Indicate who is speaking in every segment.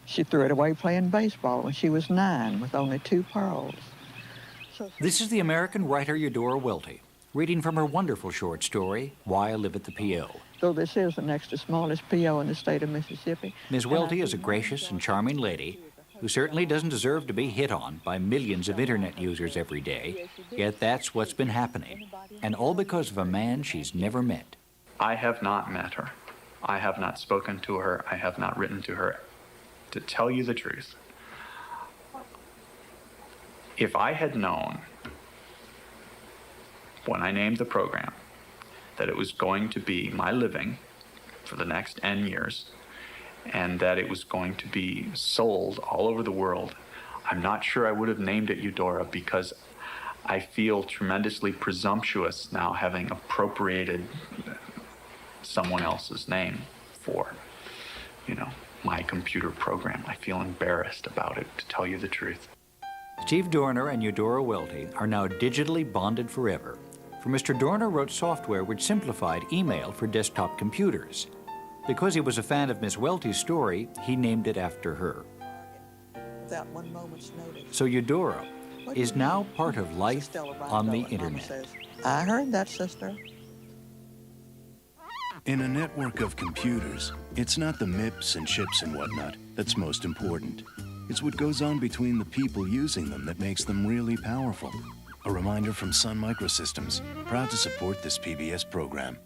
Speaker 1: She threw it away playing baseball when she was 9 with only 2 pearls.
Speaker 2: This is the American writer Eudora Welty, reading from her wonderful short story, Why I Live at the P.O.
Speaker 1: So this is the next to smallest P.O. in the state of Mississippi.
Speaker 2: Ms. Welty is a gracious and charming lady who certainly doesn't deserve to be hit on by millions of internet users every day, yet that's what's been happening, and all because of a man she's never met.
Speaker 3: I have not met her. I have not spoken to her. I have not written to her. To tell you the truth, if I had known when I named the program that it was going to be my living for the next N years and that it was going to be sold all over the world, I'm not sure I would have named it Eudora, because I feel tremendously presumptuous now having appropriated someone else's name for, my computer program. I feel embarrassed about it, to tell you the truth.
Speaker 2: Steve Dorner and Eudora Welty are now digitally bonded forever. For Mr. Dorner wrote software which simplified email for desktop computers. Because he was a fan of Miss Welty's story, he named it after her.
Speaker 1: Without one moment's notice.
Speaker 2: So Eudora is now part of life on the internet.
Speaker 1: I heard that, sister.
Speaker 4: In a network of computers, it's not the MIPS and chips and whatnot that's most important. It's what goes on between the people using them that makes them really powerful. A reminder from Sun Microsystems, proud to support this PBS program.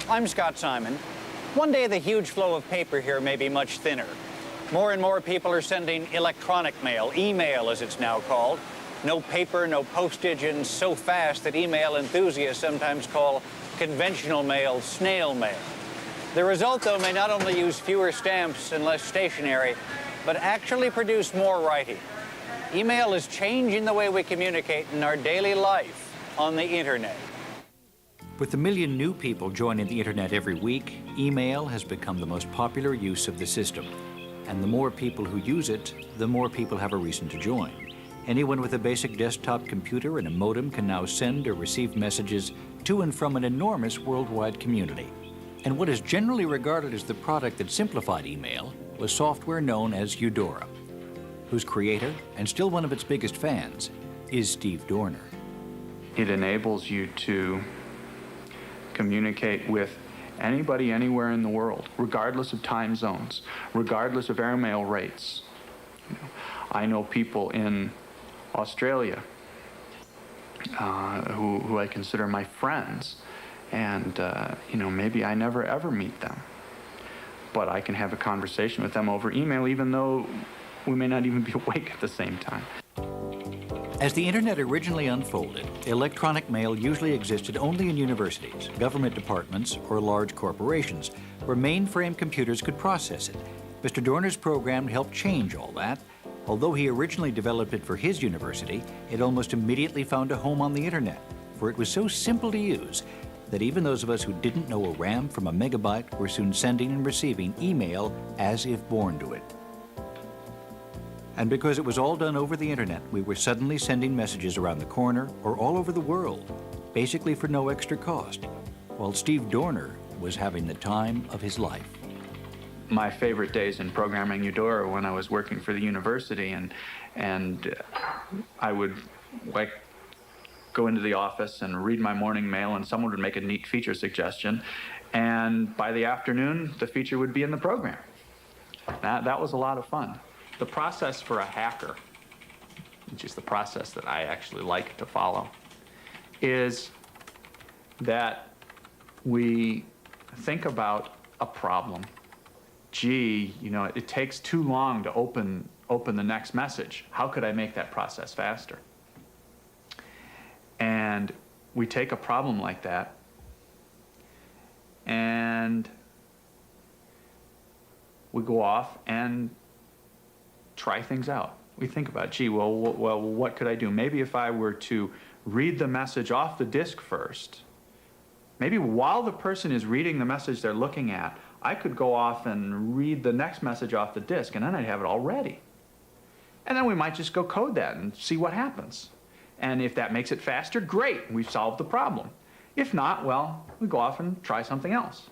Speaker 5: I'm Scott Simon. One day the huge flow of paper here may be much thinner. More and more people are sending electronic mail, email as it's now called. No paper, no postage, and so fast that email enthusiasts sometimes call conventional mail snail mail. The result, though, may not only use fewer stamps and less stationery, but actually produce more writing. Email is changing the way we communicate in our daily life on the internet.
Speaker 2: With a million new people joining the internet every week, email has become the most popular use of the system. And the more people who use it, the more people have a reason to join. Anyone with a basic desktop computer and a modem can now send or receive messages to and from an enormous worldwide community. And what is generally regarded as the product that simplified email was software known as Eudora, whose creator, and still one of its biggest fans, is Steve Dorner.
Speaker 3: It enables you to communicate with anybody anywhere in the world, regardless of time zones, regardless of airmail rates. I know people in Australia who I consider my friends, and maybe I never ever meet them, but I can have a conversation with them over email, even though we may not even be awake at the same time.
Speaker 2: As the internet originally unfolded, electronic mail usually existed only in universities, government departments, or large corporations, where mainframe computers could process it. Mr. Dorner's program helped change all that. Although he originally developed it for his university, it almost immediately found a home on the internet, for it was so simple to use that even those of us who didn't know a RAM from a megabyte were soon sending and receiving email as if born to it. And because it was all done over the internet, we were suddenly sending messages around the corner or all over the world, basically for no extra cost, while Steve Dorner was having the time of his life.
Speaker 3: My favorite days in programming Eudora when I was working for the university, and I would go into the office and read my morning mail, and someone would make a neat feature suggestion, and by the afternoon the feature would be in the program. That was a lot of fun. The process for a hacker, which is the process that I actually like to follow, is that we think about a problem. Gee, it takes too long to open the next message. How could I make that process faster? And we take a problem like that and we go off and try things out. We think about, gee, well, what could I do? Maybe if I were to read the message off the disk first. Maybe while the person is reading the message they're looking at, I could go off and read the next message off the disk, and then I'd have it all ready. And then we might just go code that and see what happens. And if that makes it faster, great, we've solved the problem. If not, well, we go off and try something else.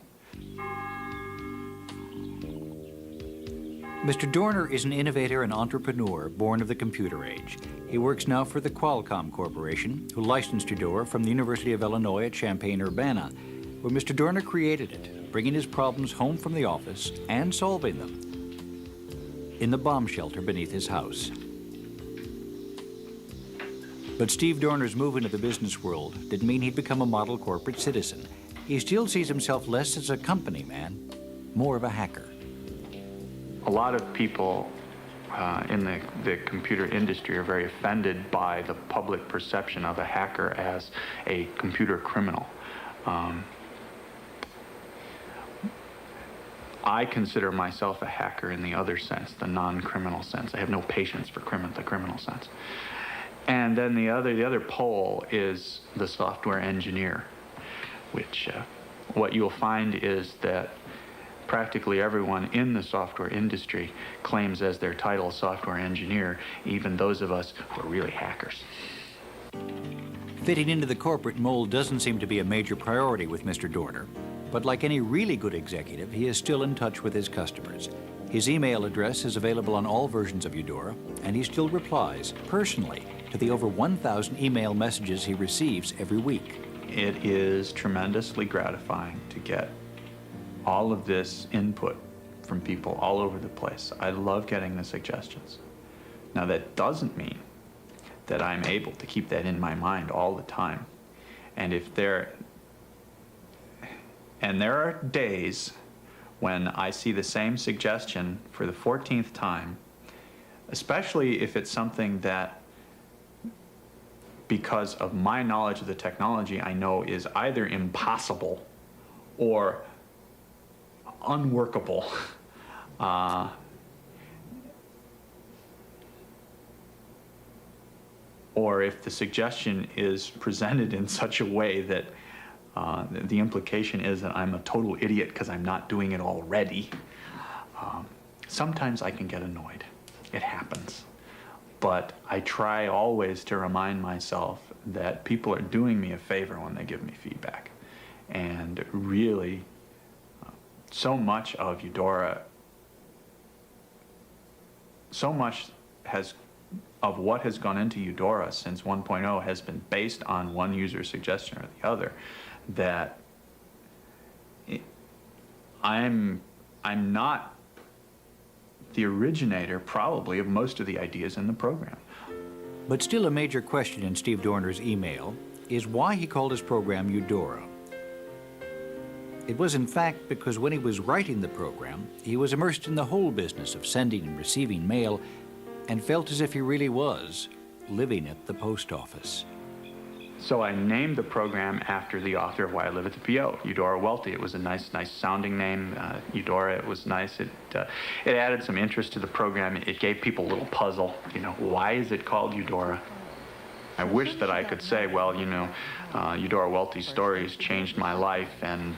Speaker 2: Mr. Dorner is an innovator and entrepreneur born of the computer age. He works now for the Qualcomm Corporation, who licensed Eudora from the University of Illinois at Champaign-Urbana, where Mr. Dorner created it, bringing his problems home from the office and solving them in the bomb shelter beneath his house. But Steve Dorner's move into the business world didn't mean he'd become a model corporate citizen. He still sees himself less as a company man, more of a hacker.
Speaker 3: A lot of people in the computer industry are very offended by the public perception of a hacker as a computer criminal. I consider myself a hacker in the other sense, the non-criminal sense. I have no patience for the criminal sense. And then the other pole is the software engineer, which what you'll find is that practically everyone in the software industry claims as their title software engineer, even those of us who are really hackers.
Speaker 2: Fitting into the corporate mold doesn't seem to be a major priority with Mr. Dorner. But like any really good executive, he is still in touch with his customers. His email address is available on all versions of Eudora, and he still replies personally to the over 1,000 email messages he receives every week.
Speaker 3: It is tremendously gratifying to get all of this input from people all over the place. I love getting the suggestions. Now, that doesn't mean that I'm able to keep that in my mind all the time. And there are days when I see the same suggestion for the 14th time, especially if it's something that, because of my knowledge of the technology, I know is either impossible or unworkable. Or if the suggestion is presented in such a way that the implication is that I'm a total idiot because I'm not doing it already. Sometimes I can get annoyed. It happens. But I try always to remind myself that people are doing me a favor when they give me feedback. And really, so much of Eudora, so much of what has gone into Eudora since 1.0 has been based on one user suggestion or the other, that I'm not the originator, probably, of most of the ideas in the program.
Speaker 2: But still a major question in Steve Dorner's email is why he called his program Eudora. It was in fact because when he was writing the program, he was immersed in the whole business of sending and receiving mail and felt as if he really was living at the post office.
Speaker 3: So I named the program after the author of Why I Live at the PO, Eudora Welty. It was a nice sounding name, Eudora. It was nice. It added some interest to the program. It gave people a little puzzle. Why is it called Eudora? I wish that I could say, well, Eudora Welty's stories changed my life, and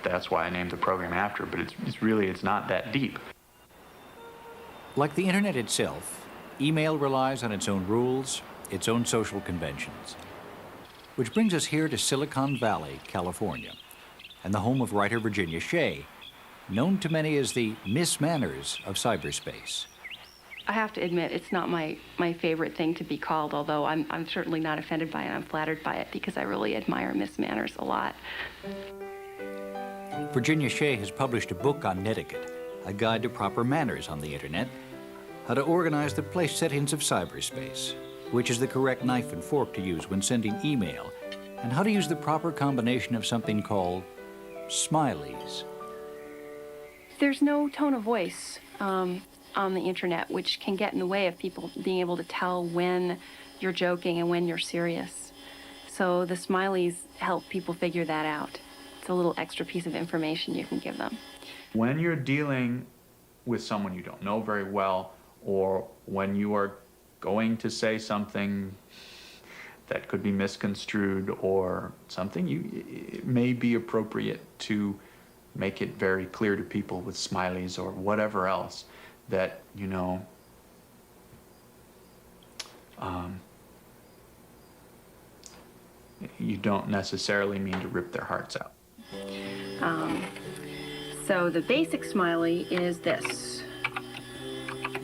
Speaker 3: that's why I named the program after. But it's not that deep.
Speaker 2: Like the internet itself, email relies on its own rules, its own social conventions. Which brings us here to Silicon Valley, California, and the home of writer Virginia Shea, known to many as the Miss Manners of cyberspace.
Speaker 6: I have to admit, it's not my favorite thing to be called, although I'm certainly not offended by it. I'm flattered by it because I really admire Miss Manners a lot.
Speaker 2: Virginia Shea has published a book on netiquette, a guide to proper manners on the internet, how to organize the place settings of cyberspace, which is the correct knife and fork to use when sending email, and how to use the proper combination of something called smileys.
Speaker 6: There's no tone of voice on the internet, which can get in the way of people being able to tell when you're joking and when you're serious. So the smileys help people figure that out. It's a little extra piece of information you can give them.
Speaker 3: When you're dealing with someone you don't know very well, or when you are going to say something that could be misconstrued or something, it may be appropriate to make it very clear to people with smileys or whatever else that, you know, you don't necessarily mean to rip their hearts out.
Speaker 6: So the basic smiley is this.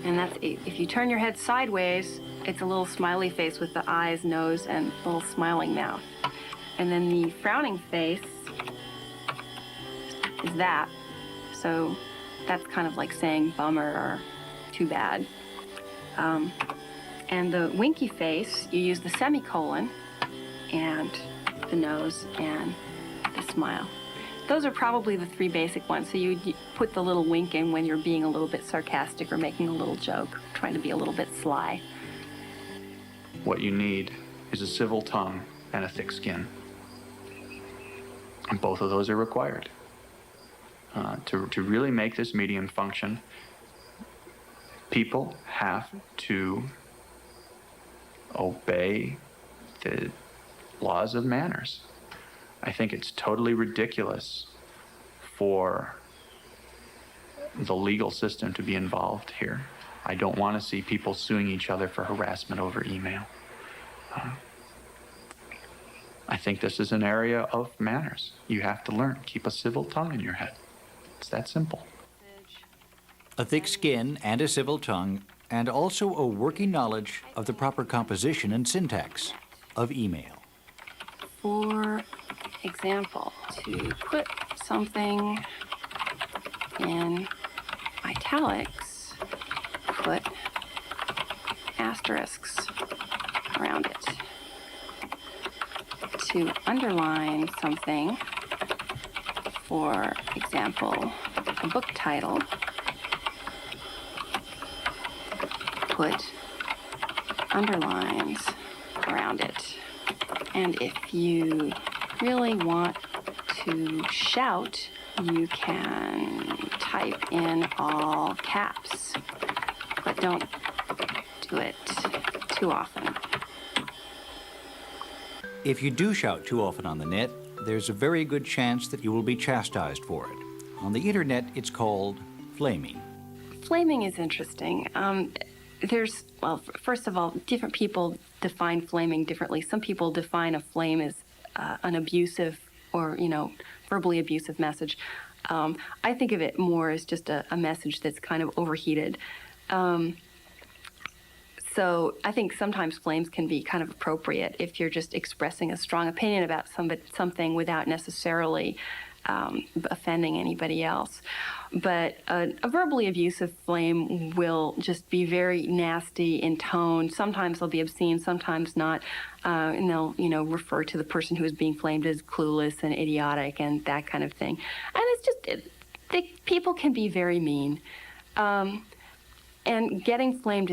Speaker 6: And that's, if you turn your head sideways, it's a little smiley face with the eyes, nose, and little smiling mouth. And then the frowning face is that. So that's kind of like saying bummer or too bad. And the winky face, you use the semicolon and the nose and the smile. Those are probably the three basic ones. So you put the little wink in when you're being a little bit sarcastic or making a little joke, trying to be a little bit sly.
Speaker 3: What you need is a civil tongue and a thick skin. And both of those are required. To really make this medium function, people have to obey the laws of manners. I think it's totally ridiculous for the legal system to be involved here. I don't want to see people suing each other for harassment over email. I think this is an area of manners. You have to learn. Keep a civil tongue in your head. It's that simple.
Speaker 2: A thick skin and a civil tongue, and also a working knowledge of the proper composition and syntax of email.
Speaker 6: For example, to put something in italics, put asterisks around it. To underline something, for example, a book title, put underlines around it. And if you really want to shout, you can type in all caps, but don't do it too often.
Speaker 2: If you do shout too often on the net, there's a very good chance that you will be chastised for it. On the internet, it's called flaming.
Speaker 6: Flaming is interesting. Well, first of all, different people define flaming differently. Some people define a flame as an abusive or, verbally abusive message. I think of it more as just a message that's kind of overheated. So I think sometimes flames can be kind of appropriate if you're just expressing a strong opinion about something without necessarily offending anybody else. But a verbally abusive flame will just be very nasty in tone. Sometimes they'll be obscene, sometimes not. And they'll, refer to the person who is being flamed as clueless and idiotic and that kind of thing. And it's just, people can be very mean. And getting flamed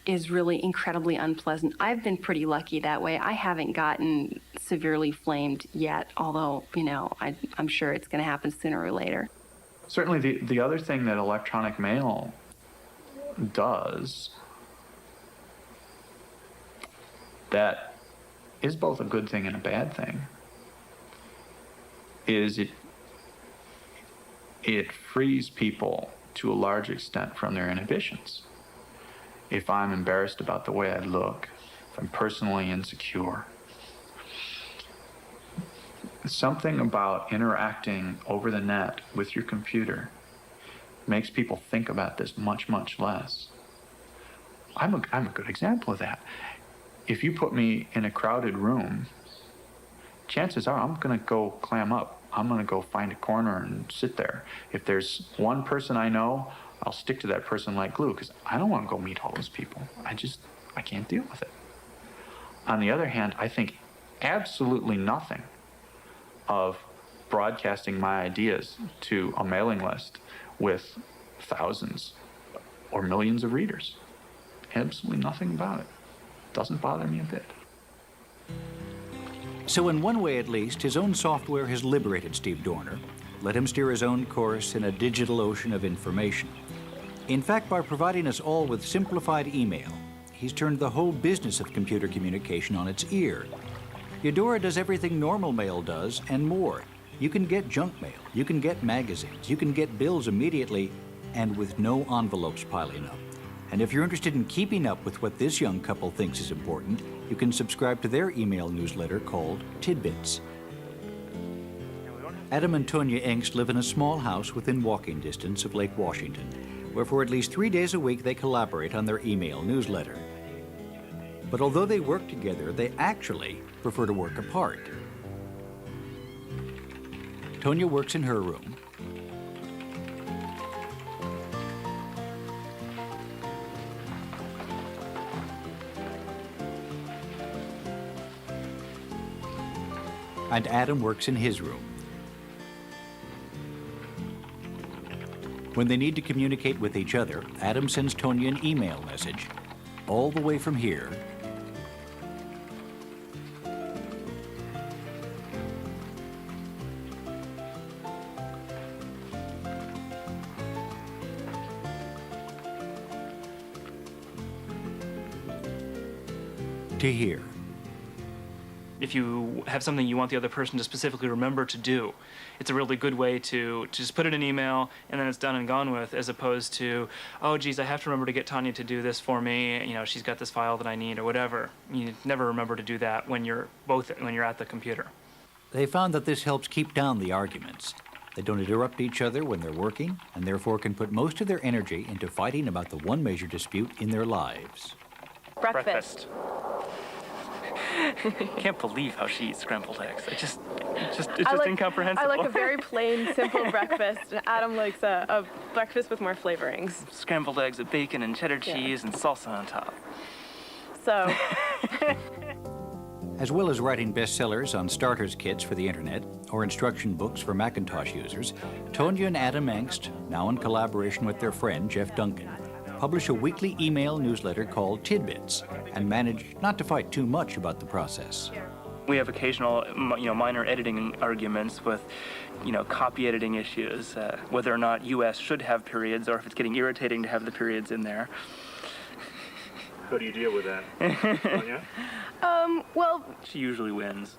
Speaker 6: is really incredibly unpleasant. I've been pretty lucky that way. I haven't gotten severely flamed yet, although, I'm sure it's going to happen sooner or later.
Speaker 3: Certainly the other thing that electronic mail does that is both a good thing and a bad thing is it frees people to a large extent from their inhibitions. If I'm embarrassed about the way I look, if I'm personally insecure, something about interacting over the net with your computer makes people think about this much, much less. I'm a good example of that. If you put me in a crowded room, chances are I'm going to go clam up. I'm going to go find a corner and sit there. If there's one person I know, I'll stick to that person like glue because I don't want to go meet all those people. I can't deal with it. On the other hand, I think absolutely nothing of broadcasting my ideas to a mailing list with thousands or millions of readers. Absolutely nothing about it. Doesn't bother me a bit.
Speaker 2: So in one way at least, his own software has liberated Steve Dorner, let him steer his own course in a digital ocean of information. In fact, by providing us all with simplified email, he's turned the whole business of computer communication on its ear. Eudora does everything normal mail does and more. You can get junk mail, you can get magazines, you can get bills immediately and with no envelopes piling up. And if you're interested in keeping up with what this young couple thinks is important, you can subscribe to their email newsletter called Tidbits. Adam and Tonya Engst live in a small house within walking distance of Lake Washington, where for at least 3 days a week they collaborate on their email newsletter. But although they work together, they actually prefer to work apart. Tonya works in her room. And Adam works in his room. When they need to communicate with each other, Adam sends Tonya an email message, all the way from here. To here.
Speaker 7: If you have something you want the other person to specifically remember to do, it's a really good way to just put it in an email and then it's done and gone with, as opposed to, oh geez, I have to remember to get Tanya to do this for me, you know, she's got this file that I need or whatever. You never remember to do that when you're at the computer.
Speaker 2: They found that this helps keep down the arguments. They don't interrupt each other when they're working and therefore can put most of their energy into fighting about the one major dispute in their lives.
Speaker 8: Breakfast.
Speaker 7: Can't believe how she eats scrambled eggs. It's just
Speaker 8: like,
Speaker 7: incomprehensible.
Speaker 8: I like a very plain, simple breakfast. Adam likes a breakfast with more flavorings.
Speaker 7: Scrambled eggs with bacon and cheddar cheese and salsa on top.
Speaker 8: So.
Speaker 2: As well as writing bestsellers on starters kits for the internet or instruction books for Macintosh users, Tonya and Adam Engst, now in collaboration with their friend Jeff Duncan, publish a weekly email newsletter called Tidbits and manage not to fight too much about the process.
Speaker 7: We have occasional, minor editing arguments with, copy editing issues, whether or not US should have periods or if it's getting irritating to have the periods in there.
Speaker 9: How do you deal with that, Tonya?
Speaker 8: Well,
Speaker 7: she usually wins.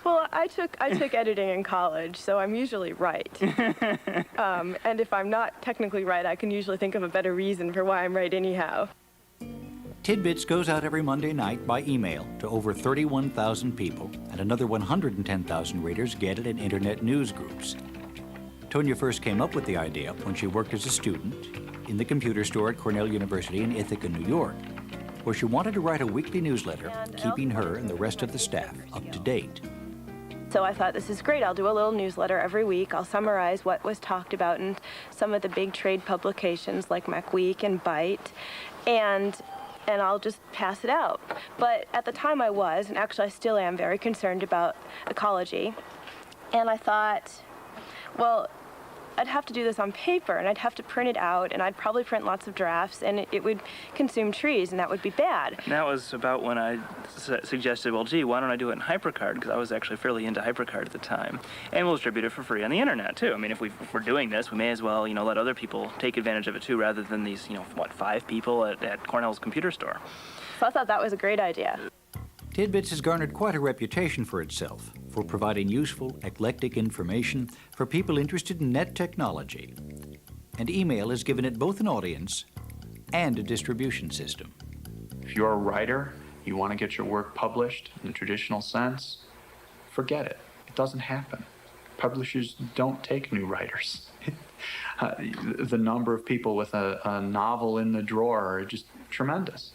Speaker 8: Well, I took editing in college, so I'm usually right. And if I'm not technically right, I can usually think of a better reason for why I'm right anyhow.
Speaker 2: Tidbits goes out every Monday night by email to over 31,000 people, and another 110,000 readers get it in internet news groups. Tonya first came up with the idea when she worked as a student in the computer store at Cornell University in Ithaca, New York, where she wanted to write a weekly newsletter, keeping her and the rest of the staff up to date.
Speaker 8: So I thought, this is great. I'll do a little newsletter every week. I'll summarize what was talked about in some of the big trade publications like MacWeek and Byte, and I'll just pass it out. But at the time I was, and actually I still am, very concerned about ecology. And I thought, well, I'd have to do this on paper, and I'd have to print it out, and I'd probably print lots of drafts, and it would consume trees, and that would be bad.
Speaker 7: And that was about when I suggested, well, gee, why don't I do it in HyperCard? Because I was actually fairly into HyperCard at the time. And we'll distribute it for free on the internet, too. I mean, if we're doing this, we may as well, let other people take advantage of it, too, rather than these, 5 people at Cornell's computer store.
Speaker 8: So I thought that was a great idea.
Speaker 2: Tidbits has garnered quite a reputation for itself for providing useful, eclectic information for people interested in net technology. And email has given it both an audience and a distribution system.
Speaker 3: If you're a writer, you want to get your work published in the traditional sense, forget it. It doesn't happen. Publishers don't take new writers. The number of people with a novel in the drawer are just tremendous.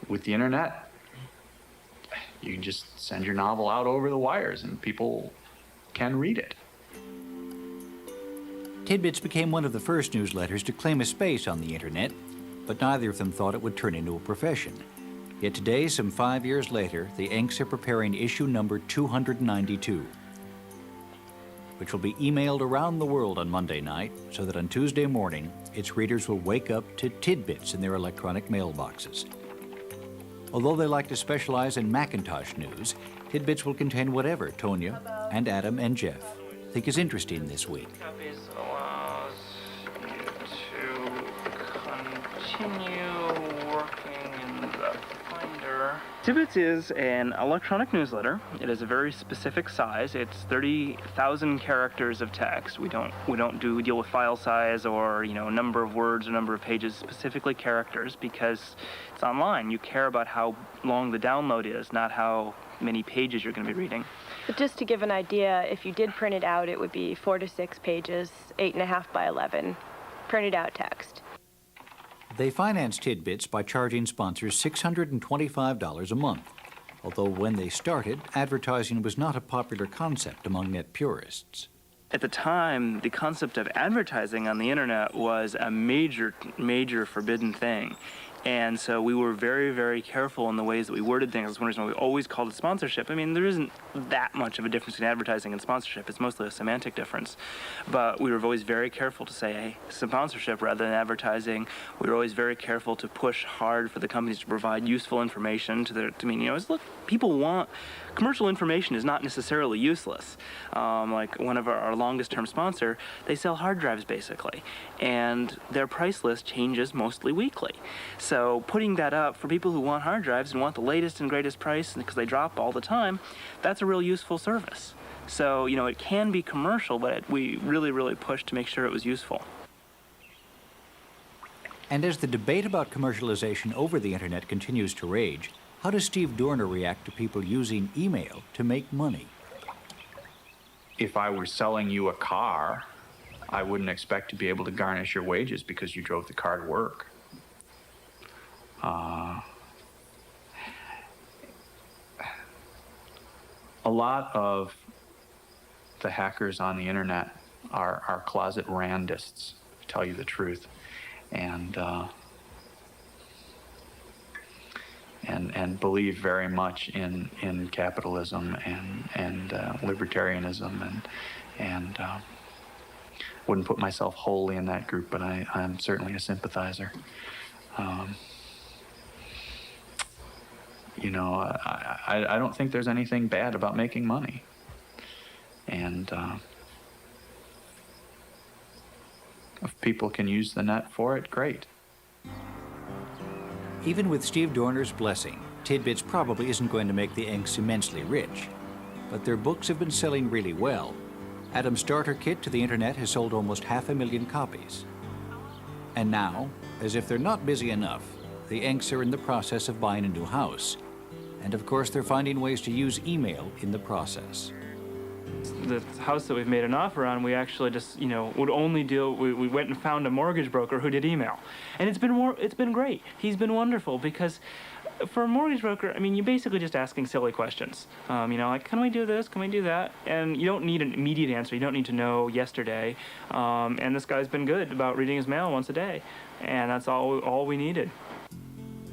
Speaker 3: With the internet, you can just send your novel out over the wires and people can read it.
Speaker 2: Tidbits became one of the first newsletters to claim a space on the internet, but neither of them thought it would turn into a profession. Yet today, some 5 years later, the Engsts are preparing issue number 292, which will be emailed around the world on Monday night so that on Tuesday morning, its readers will wake up to tidbits in their electronic mailboxes. Although they like to specialize in Macintosh news, Tidbits will contain whatever Tonya and Adam and Jeff think is interesting this week.
Speaker 7: Copies allows you to continue working in Tidbits is an electronic newsletter. It is a very specific size. It's 30,000 characters of text. We don't deal with file size or number of words or number of pages, specifically characters, because it's online. You care about how long the download is, not how many pages you're going to be reading.
Speaker 8: But just to give an idea, if you did print it out, it would be 4 to 6 pages, 8.5 by 11, printed out text.
Speaker 2: They finance Tidbits by charging sponsors $625 a month, although when they started, advertising was not a popular concept among net purists.
Speaker 7: At the time, the concept of advertising on the internet was a major forbidden thing. And so we were very, very careful in the ways that we worded things. That's one reason why we always called it sponsorship. I mean, there isn't that much of a difference between advertising and sponsorship. It's mostly a semantic difference. But we were always very careful to say, hey, sponsorship rather than advertising. We were always very careful to push hard for the companies to provide useful information to their, look, people want, commercial information is not necessarily useless. Like one of our longest term sponsor, they sell hard drives basically. And their price list changes mostly weekly. So putting that up for people who want hard drives and want the latest and greatest price because they drop all the time, that's a real useful service. So, it can be commercial, but we really, really pushed to make sure it was useful.
Speaker 2: And as the debate about commercialization over the internet continues to rage, how does Steve Dorner react to people using email to make money?
Speaker 3: If I were selling you a car, I wouldn't expect to be able to garnish your wages because you drove the car to work. A lot of the hackers on the internet are closet randists, to tell you the truth, and believe very much in capitalism and libertarianism and wouldn't put myself wholly in that group, but I'm certainly a sympathizer. I don't think there's anything bad about making money. And if people can use the net for it, great.
Speaker 2: Even with Steve Dorner's blessing, Tidbits probably isn't going to make the Inks immensely rich. But their books have been selling really well. Adam's Starter Kit to the internet has sold almost 500,000 copies. And now, as if they're not busy enough, the Inks are in the process of buying a new house. And of course, they're finding ways to use email in the process.
Speaker 7: The house that we've made an offer on, we actually just, would only deal, we went and found a mortgage broker who did email. And it's been great. He's been wonderful because for a mortgage broker, you're basically just asking silly questions. Like, can we do this? Can we do that? And you don't need an immediate answer. You don't need to know yesterday. And this guy's been good about reading his mail once a day. And that's all we needed.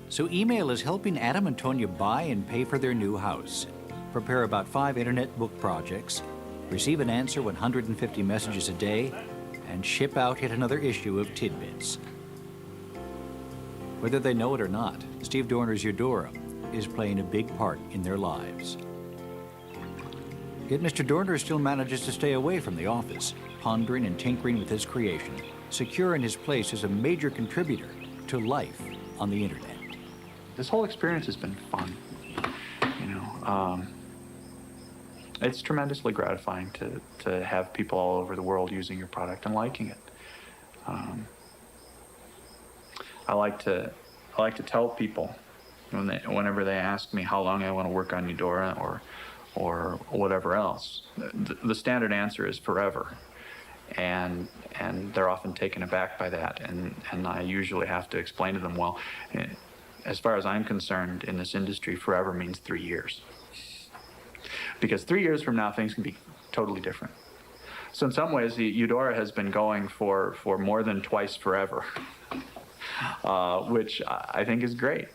Speaker 2: So email is helping Adam and Tonya buy and pay for their new house, prepare about 5 internet book projects, receive and answer 150 messages a day, and ship out yet another issue of Tidbits. Whether they know it or not, Steve Dorner's Eudora is playing a big part in their lives. Yet Mr. Dorner still manages to stay away from the office, pondering and tinkering with his creation, secure in his place as a major contributor to life on the internet.
Speaker 3: This whole experience has been fun. It's tremendously gratifying to have people all over the world using your product and liking it. I like to tell people whenever they ask me how long I want to work on Eudora or whatever else, the standard answer is forever, and they're often taken aback by that, and I usually have to explain to them, well, as far as I'm concerned, in this industry, forever means 3 years. Because 3 years from now, things can be totally different. So in some ways, the Eudora has been going for more than twice forever, which I think is great.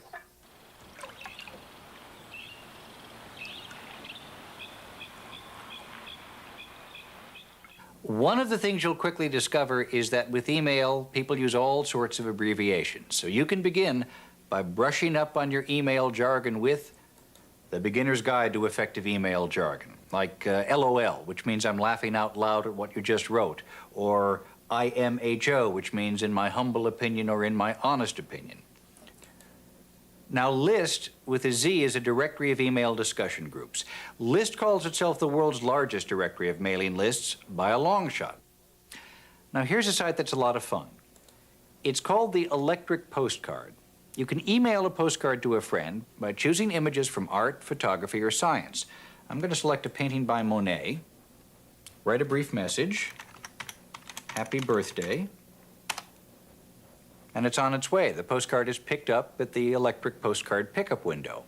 Speaker 2: One of the things you'll quickly discover is that with email, people use all sorts of abbreviations. So you can begin by brushing up on your email jargon with the Beginner's Guide to Effective Email Jargon, like LOL, which means I'm laughing out loud at what you just wrote, or IMHO, which means in my humble opinion or in my honest opinion. Now, LIST with a Z is a directory of email discussion groups. LIST calls itself the world's largest directory of mailing lists by a long shot. Now, here's a site that's a lot of fun. It's called the Electric Postcard. You can email a postcard to a friend by choosing images from art, photography, or science. I'm going to select a painting by Monet, write a brief message, happy birthday, and it's on its way. The postcard is picked up at the Electric Postcard pickup window.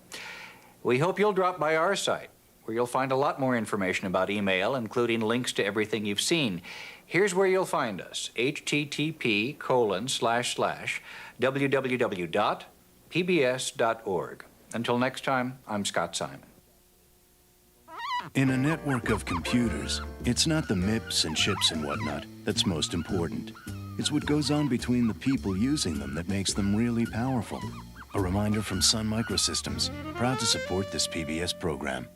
Speaker 2: We hope you'll drop by our site, where you'll find a lot more information about email, including links to everything you've seen. Here's where you'll find us, http://www.pbs.org. Until next time, I'm Scott Simon.
Speaker 4: In a network of computers, it's not the MIPS and chips and whatnot that's most important. It's what goes on between the people using them that makes them really powerful. A reminder from Sun Microsystems, proud to support this PBS program.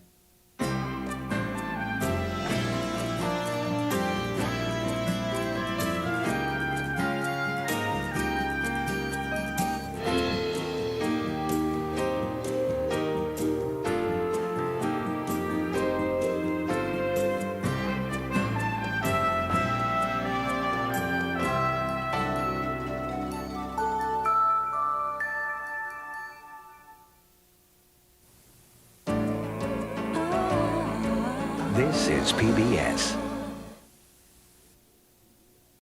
Speaker 10: This is PBS.